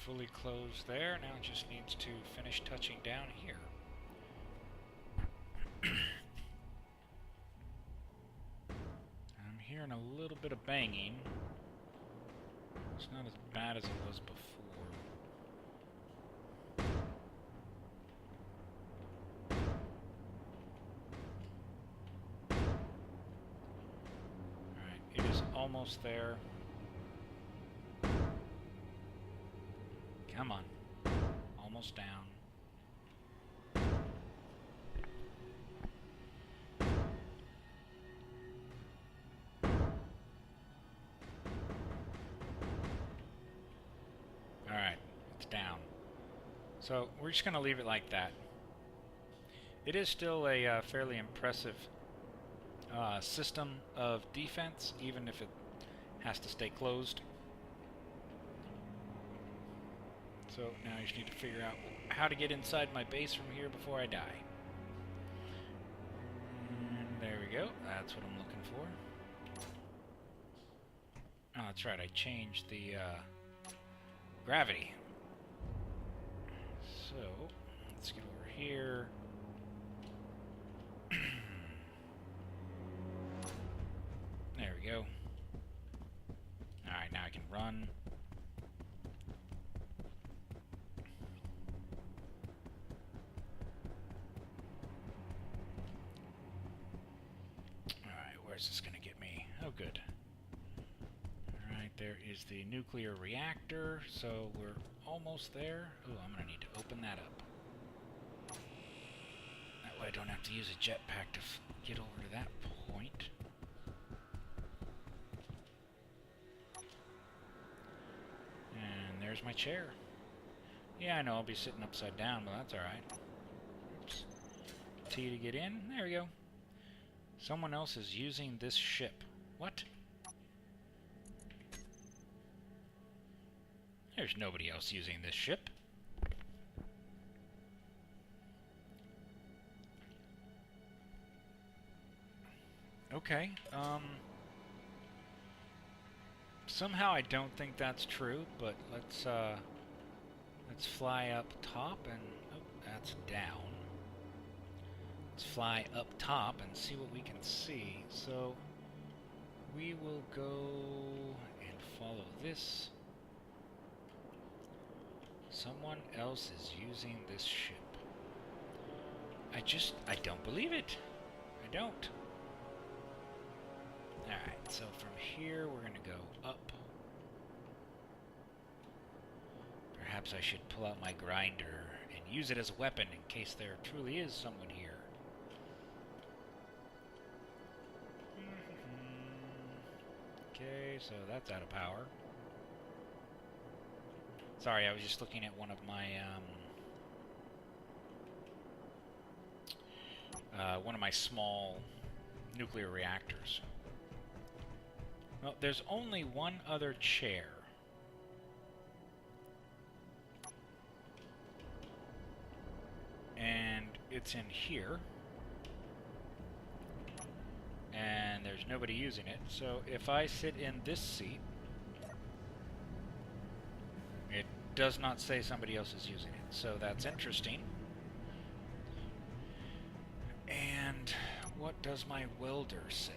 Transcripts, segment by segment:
fully closed there. Now it just needs to finish touching down here. I'm hearing a little bit of banging. It's not as bad as it was before. Alright, it is almost there. Come on. Almost down. Alright, it's down. So we're just going to leave it like that. It is still a fairly impressive system of defense, even if it has to stay closed. So now I just need to figure out how to get inside my base from here before I die. And there we go. That's what I'm looking for. Oh, that's right. I changed the gravity. So let's get over here. There we go. Alright, now I can run. Where's this going to get me? Oh, good. Alright, there is the nuclear reactor, so we're almost there. Oh, I'm going to need to open that up. That way I don't have to use a jetpack to get over to that point. And there's my chair. Yeah, I know I'll be sitting upside down, but that's alright. Oops. T to get in. There we go. Someone else is using this ship. What? There's nobody else using this ship. Okay, somehow I don't think that's true, but let's fly up top and... oh, that's down. Let's fly up top and see what we can see. So we will go and follow this. Someone else is using this ship. I don't believe it. I don't. Alright, so from here we're going to go up. Perhaps I should pull out my grinder and use it as a weapon in case there truly is someone here. Okay, so that's out of power. Sorry, I was just looking at one of my small nuclear reactors. Well, there's only one other chair. And it's in here. And there's nobody using it. So if I sit in this seat, it does not say somebody else is using it. So that's interesting. And what does my welder say?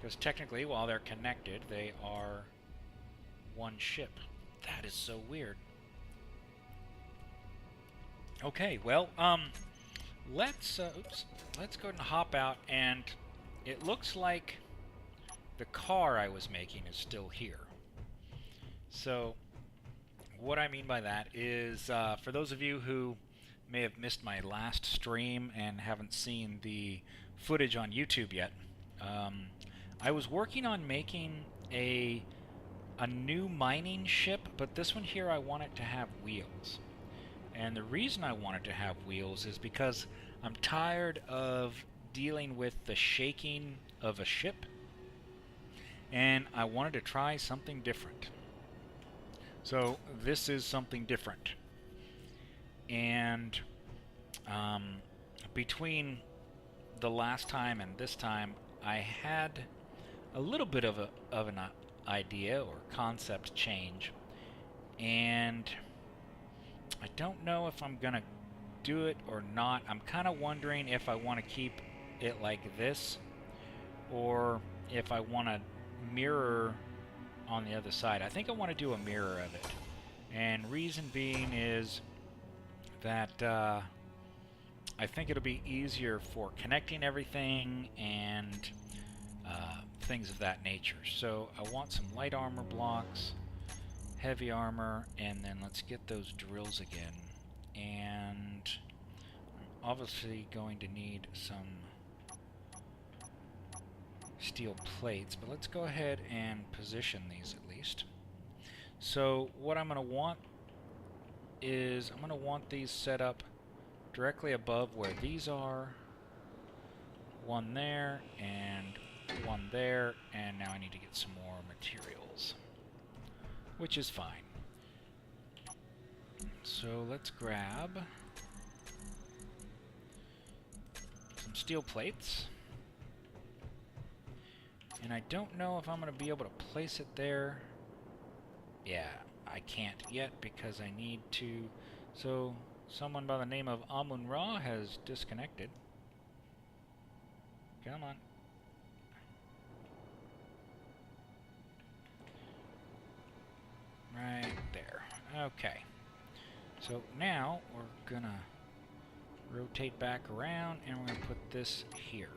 Because technically, while they're connected, they are one ship. That is so weird. Okay, well, let's go ahead and hop out, and it looks like the car I was making is still here. So what I mean by that is, for those of you who may have missed my last stream and haven't seen the footage on YouTube yet, I was working on making a new mining ship, but this one here I want it to have wheels. And the reason I want it to have wheels is because I'm tired of dealing with the shaking of a ship, and I wanted to try something different. So this is something different. And between the last time and this time, I had a little bit of an idea or concept change, and I don't know if I'm gonna do it or not. I'm kind of wondering if I want to keep it like this, or if I want to mirror on the other side. I think I want to do a mirror of it, and reason being is that I think it'll be easier for connecting everything and things of that nature. So I want some light armor blocks, heavy armor, and then let's get those drills again. And I'm obviously going to need some steel plates, but let's go ahead and position these at least. So what I'm going to want is I'm going to want these set up directly above where these are. One there and one there, and now I need to get some more materials, which is fine. So let's grab some steel plates. And I don't know if I'm going to be able to place it there. Yeah, I can't yet because I need to. So someone by the name of Amun-Ra has disconnected. Come on. Right there. Okay. So now we're gonna rotate back around and we're gonna put this here.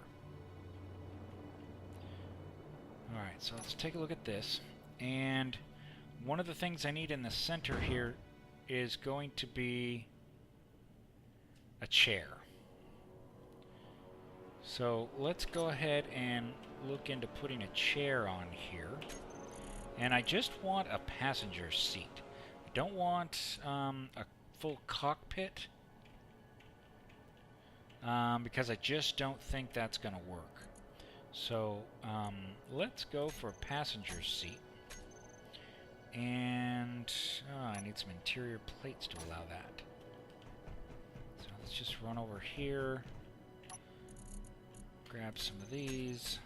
Alright, so let's take a look at this. And one of the things I need in the center here is going to be a chair. So let's go ahead and look into putting a chair on here. And I just want a passenger seat. I don't want a full cockpit because I just don't think that's going to work. So let's go for a passenger seat. And I need some interior plates to allow that. So let's just run over here, grab some of these,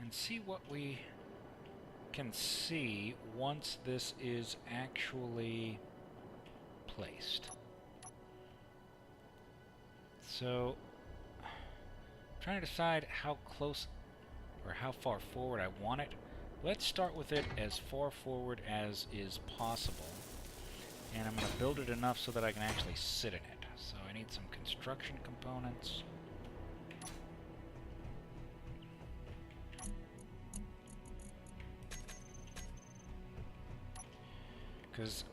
and see what we can see once this is actually placed. So I'm trying to decide how close or how far forward I want it. Let's start with it as far forward as is possible. And I'm going to build it enough so that I can actually sit in it. So I need some construction components. Because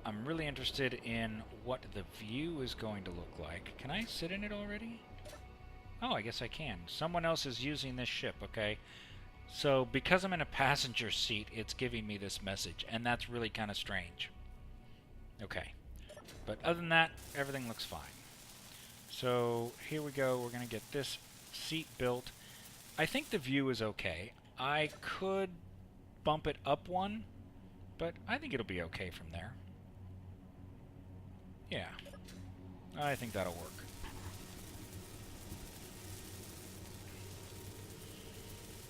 I'm really interested in what the view is going to look like. Can I sit in it already? Oh, I guess I can. Someone else is using this ship, okay? So because I'm in a passenger seat, it's giving me this message, and that's really kind of strange. Okay. But other than that, everything looks fine. So here we go. We're going to get this seat built. I think the view is okay. I could bump it up one, but I think it'll be okay from there. Yeah. I think that'll work.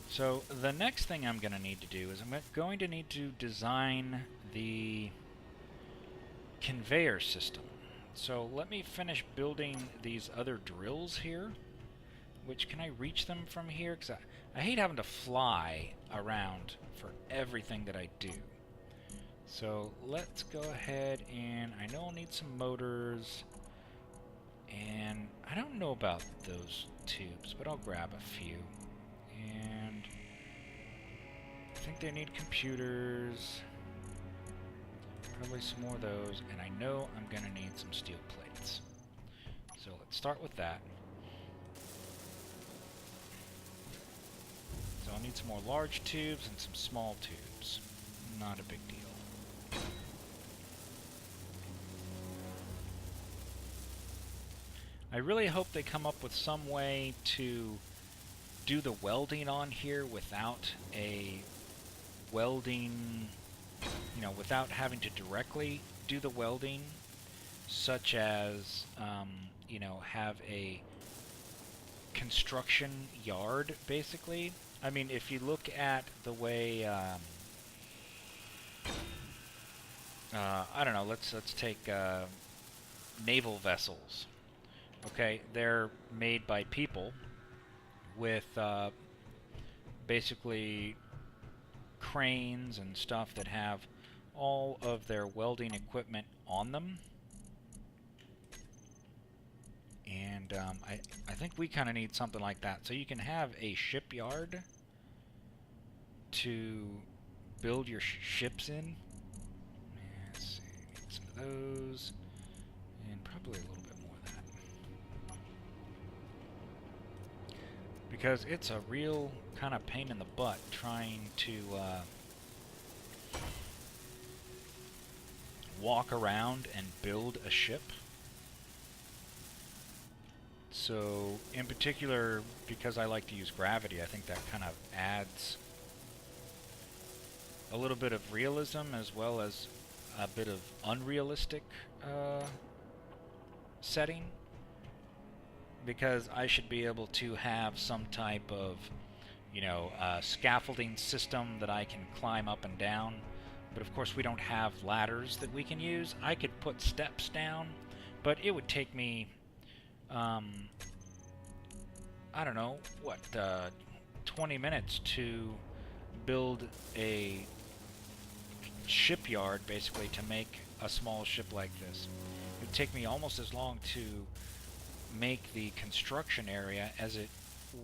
So the next thing I'm going to need to do is I'm going to need to design the conveyor system. So let me finish building these other drills here. Which, can I reach them from here? Because I hate having to fly around for everything that I do. So let's go ahead and I know I'll need some motors. And I don't know about those tubes, but I'll grab a few. And I think they need computers. Probably some more of those. And I know I'm going to need some steel plates. So let's start with that. So I'll need some more large tubes and some small tubes. Not a big deal. I really hope they come up with some way to do the welding on here without a welding, without having to directly do the welding, such as, have a construction yard, basically. I mean, if you look at the way I don't know. Let's take naval vessels. Okay, they're made by people with basically cranes and stuff that have all of their welding equipment on them. And I think we kind of need something like that. So you can have a shipyard to build your ships in. Let's see, need some of those. And probably a little bit more of that. Because it's a real kind of pain in the butt trying to walk around and build a ship. So, in particular, because I like to use gravity, I think that kind of adds a little bit of realism as well as a bit of unrealistic setting. Because I should be able to have some type of, you know, scaffolding system that I can climb up and down. But of course we don't have ladders that we can use. I could put steps down, but it would take me, I don't know, what, 20 minutes to build a shipyard, basically, to make a small ship like this. It would take me almost as long to make the construction area as it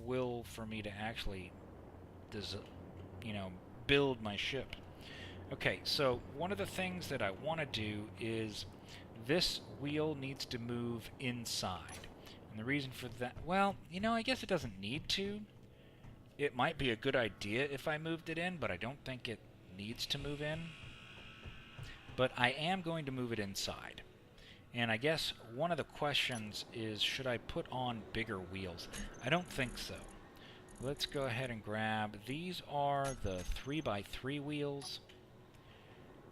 will for me to actually, you know, build my ship. Okay, so one of the things that I want to do is this wheel needs to move inside. And the reason for that, well, you know, I guess it doesn't need to. It might be a good idea if I moved it in, but I don't think it needs to move in. But I am going to move it inside. And I guess one of the questions is, should I put on bigger wheels? I don't think so. Let's go ahead and grab, these are the 3x3 wheels.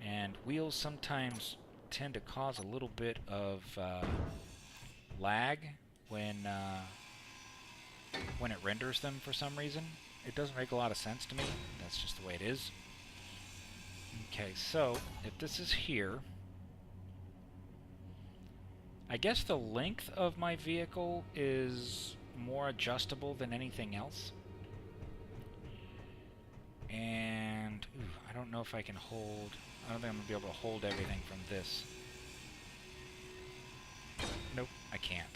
And wheels sometimes tend to cause a little bit of lag when it renders them for some reason. It doesn't make a lot of sense to me. That's just the way it is. Okay, so if this is here, I guess the length of my vehicle is more adjustable than anything else. And I don't know if I can hold, I don't think I'm going to be able to hold everything from this. Nope, I can't.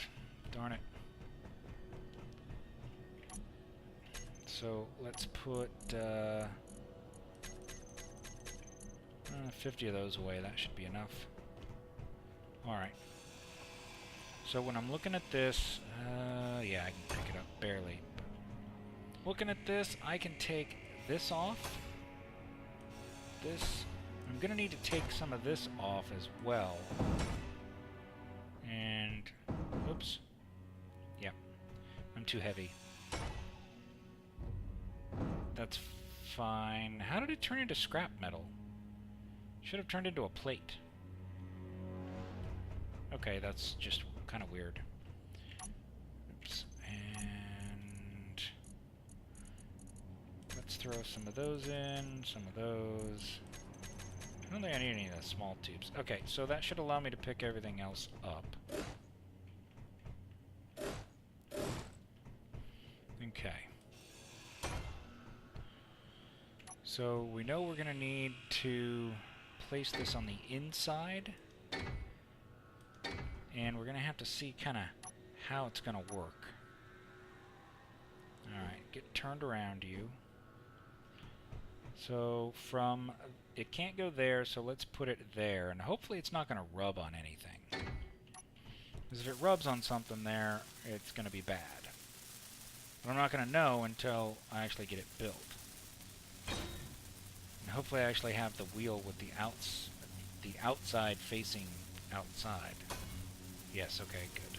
Darn it. So let's put 50 of those away. That should be enough. Alright. So when I'm looking at this, yeah, I can pick it up barely. Looking at this, I can take this off. This, I'm going to need to take some of this off as well. And, oops. Yep, I'm too heavy. That's fine. How did it turn into scrap metal? Should have turned into a plate. Okay, that's just kind of weird. Oops. And let's throw some of those in, some of those. I don't think I need any of the small tubes. Okay, so that should allow me to pick everything else up. Okay. So we know we're going to need to place this on the inside. And we're going to have to see kind of how it's going to work. Alright, get turned around, you. So from, it can't go there, so let's put it there. And hopefully it's not going to rub on anything. Because if it rubs on something there, it's going to be bad. But I'm not going to know until I actually get it built. And hopefully I actually have the wheel with the outside facing outside. Yes, okay, good.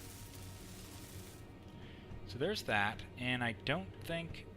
So there's that, and I don't think